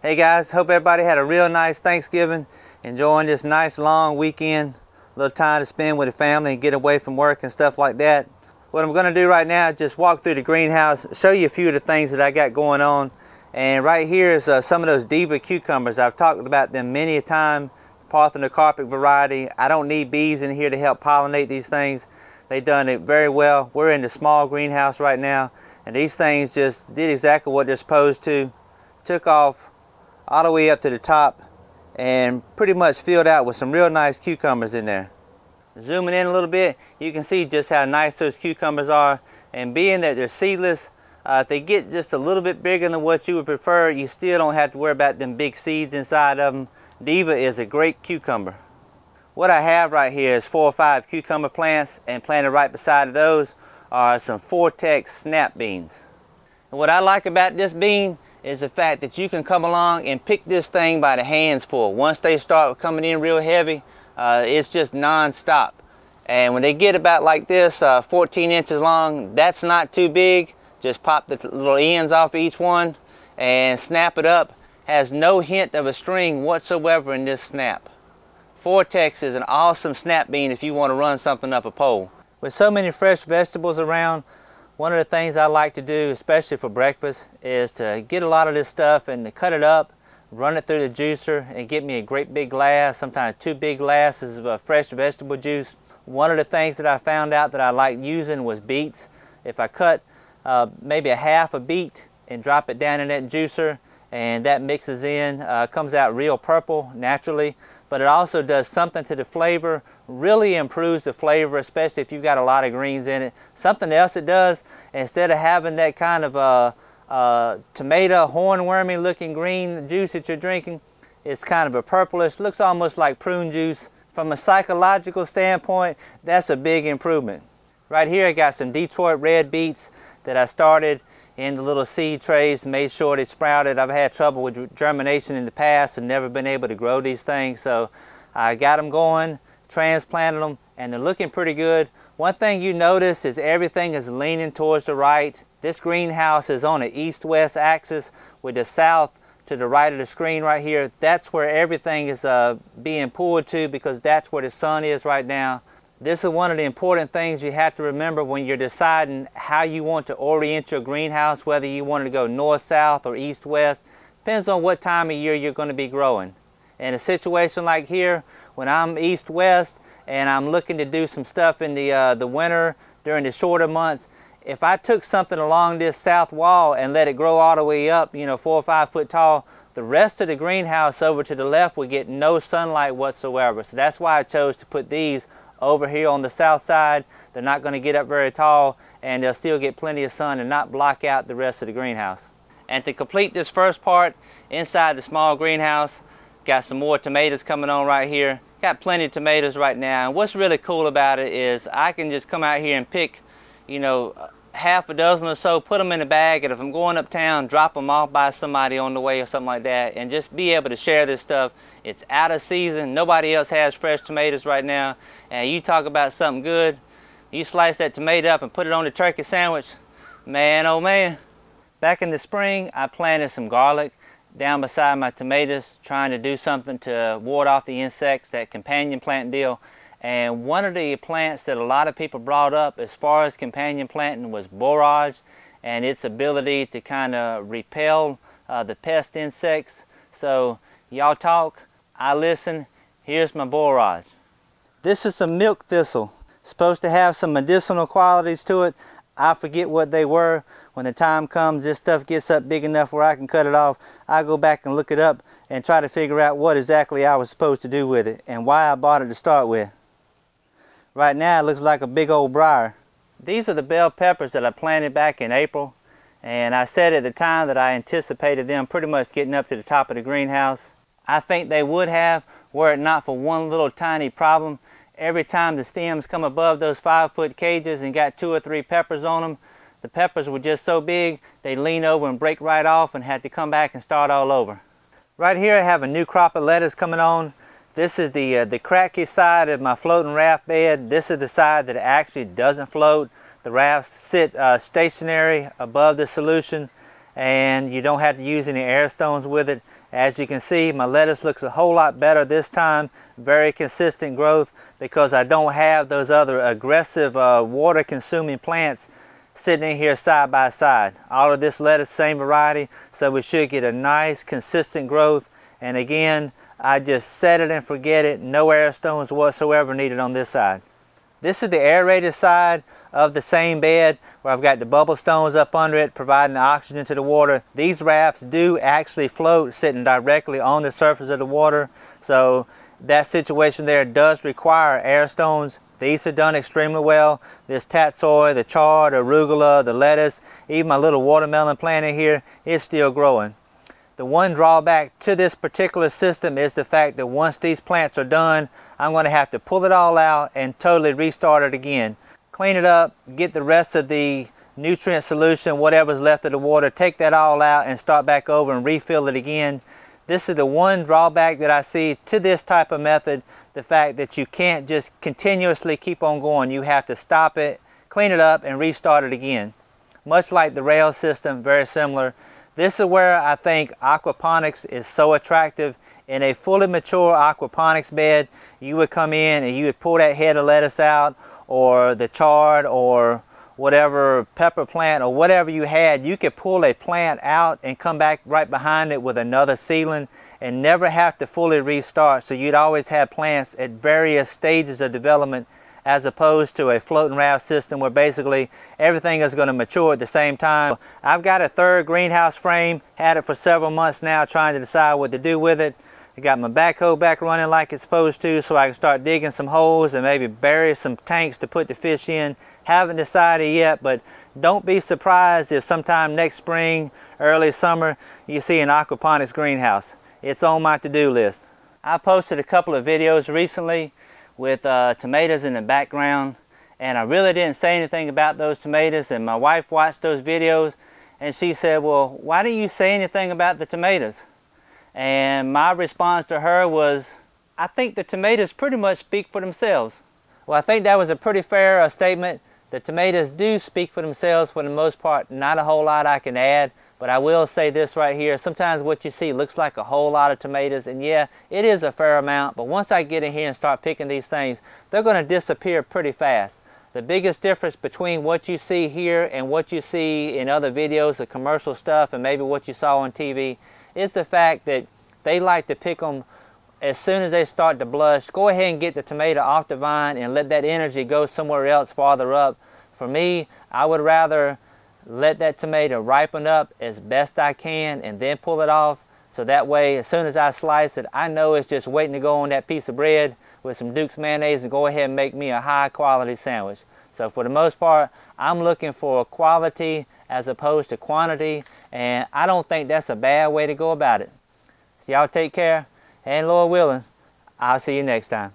Hey guys, hope everybody had a real nice Thanksgiving, enjoying this nice long weekend, a little time to spend with the family and get away from work and stuff like that. What I'm going to do right now is just walk through the greenhouse, show you a few of the things that I got going on. And right here is some of those Diva Cucumbers. I've talked about them many a time, parthenocarpic variety. I don't need bees in here to help pollinate these things. They've done it very well. We're in the small greenhouse right now, and these things just did exactly what they're supposed to. Took off all the way up to the top and pretty much filled out with some real nice cucumbers in there. Zooming in a little bit, you can see just how nice those cucumbers are, and being that they're seedless, if they get just a little bit bigger than what you would prefer, you still don't have to worry about them big seeds inside of them. Diva is a great cucumber. What I have right here is 4 or 5 cucumber plants, and planted right beside those are some Fortex snap beans. And what I like about this bean is the fact that you can come along and pick this thing by the hands full. Once they start coming in real heavy, it's just non-stop. And when they get about like this, 14 inches long, that's not too big. Just pop the little ends off each one and snap it up. Has no hint of a string whatsoever in this snap. Fortex is an awesome snap bean if you want to run something up a pole. With so many fresh vegetables around, one of the things I like to do, especially for breakfast, is to get a lot of this stuff and to cut it up, run it through the juicer, and get me a great big glass, sometimes 2 big glasses of fresh vegetable juice. One of the things that I found out that I liked using was beets. If I cut maybe a half a beet and drop it down in that juicer, and that mixes in, comes out real purple naturally, but it also does something to the flavor, really improves the flavor, especially if you've got a lot of greens in it. Something else it does, instead of having that kind of tomato hornwormy looking green juice that you're drinking, it's kind of a purplish, looks almost like prune juice. From a psychological standpoint, that's a big improvement. Right here I got some Detroit red beets that I started in the little seed trays, made sure they sprouted. I've had trouble with germination in the past and never been able to grow these things, so I got them going, transplanted them, and they're looking pretty good. One thing you notice is everything is leaning towards the right. This greenhouse is on an east-west axis with the south to the right of the screen right here. That's where everything is being pulled to, because that's where the sun is right now. This is one of the important things you have to remember when you're deciding how you want to orient your greenhouse, whether you want to go north-south or east-west. Depends on what time of year you're going to be growing. In a situation like here, when I'm east-west and I'm looking to do some stuff in the winter during the shorter months, if I took something along this south wall and let it grow all the way up, 4 or 5 foot tall, the rest of the greenhouse over to the left would get no sunlight whatsoever. So that's why I chose to put these over here on the south side. They're not going to get up very tall, and they'll still get plenty of sun and not block out the rest of the greenhouse. And to complete this first part inside the small greenhouse, got some more tomatoes coming on right here. Got plenty of tomatoes right now, and what's really cool about it is I can just come out here and pick, half a dozen or so, put them in a bag, and if I'm going uptown, drop them off by somebody on the way or something like that, and just be able to share this stuff. It's out of season. Nobody else has fresh tomatoes right now, and you talk about something good. You slice that tomato up and put it on the turkey sandwich. Man, oh man. Back in the spring, I planted some garlic down beside my tomatoes, trying to do something to ward off the insects, that companion plant deal. And one of the plants that a lot of people brought up as far as companion planting was borage, and its ability to kind of repel the pest insects. So y'all talk, I listen. Here's my borage. This is some milk thistle. Supposed to have some medicinal qualities to it. I forget what they were. When the time comes, this stuff gets up big enough where I can cut it off, I go back and look it up and try to figure out what exactly I was supposed to do with it and why I bought it to start with. Right now it looks like a big old briar. These are the bell peppers that I planted back in April, and I said at the time that I anticipated them pretty much getting up to the top of the greenhouse. I think they would have, were it not for one little tiny problem. Every time the stems come above those 5-foot cages and got 2 or 3 peppers on them, the peppers were just so big they lean over and break right off and had to come back and start all over. Right here I have a new crop of lettuce coming on. This is the cracky side of my floating raft bed. This is the side that actually doesn't float. The rafts sit stationary above the solution, and you don't have to use any air stones with it. As you can see, my lettuce looks a whole lot better this time. Very consistent growth because I don't have those other aggressive water consuming plants sitting in here side by side. All of this lettuce, same variety, so we should get a nice consistent growth. And again, I just set it and forget it. No air stones whatsoever needed on this side. This is the aerated side of the same bed where I've got the bubble stones up under it providing the oxygen to the water. These rafts do actually float sitting directly on the surface of the water, so that situation there does require air stones. These are done extremely well. This tatsoi, the chard, arugula, the lettuce, even my little watermelon plant in here is still growing. The one drawback to this particular system is the fact that once these plants are done, I'm going to have to pull it all out and totally restart it again. Clean it up, get the rest of the nutrient solution, whatever's left of the water, take that all out and start back over and refill it again. This is the one drawback that I see to this type of method, the fact that you can't just continuously keep on going. You have to stop it, clean it up, and restart it again. Much like the rail system, very similar. This is where I think aquaponics is so attractive. In a fully mature aquaponics bed, you would come in and you would pull that head of lettuce out, or the chard, or whatever pepper plant, or whatever you had. You could pull a plant out and come back right behind it with another seedling and never have to fully restart. So you'd always have plants at various stages of development, as opposed to a floating raft system where basically everything is going to mature at the same time. I've got a third greenhouse frame, had it for several months now, trying to decide what to do with it. I got my backhoe back running like it's supposed to, so I can start digging some holes and maybe bury some tanks to put the fish in. Haven't decided yet, but don't be surprised if sometime next spring, early summer, you see an aquaponics greenhouse. It's on my to-do list. I posted a couple of videos recently with tomatoes in the background, and I really didn't say anything about those tomatoes, and my wife watched those videos and she said, well, why didn't you say anything about the tomatoes? And my response to her was, I think the tomatoes pretty much speak for themselves. Well, I think that was a pretty fair statement. The tomatoes do speak for themselves for the most part. Not a whole lot I can add, but I will say this right here. Sometimes what you see looks like a whole lot of tomatoes, and yeah, it is a fair amount, but once I get in here and start picking these things, they're going to disappear pretty fast. The biggest difference between what you see here and what you see in other videos, the commercial stuff, and maybe what you saw on TV, is the fact that they like to pick them as soon as they start to blush. Go ahead and get the tomato off the vine and let that energy go somewhere else farther up. For me, I would rather let that tomato ripen up as best I can and then pull it off, so that way as soon as I slice it, I know it's just waiting to go on that piece of bread with some Duke's mayonnaise and go ahead and make me a high quality sandwich. So for the most part, I'm looking for quality as opposed to quantity, and I don't think that's a bad way to go about it. So y'all take care, and Lord willing, I'll see you next time.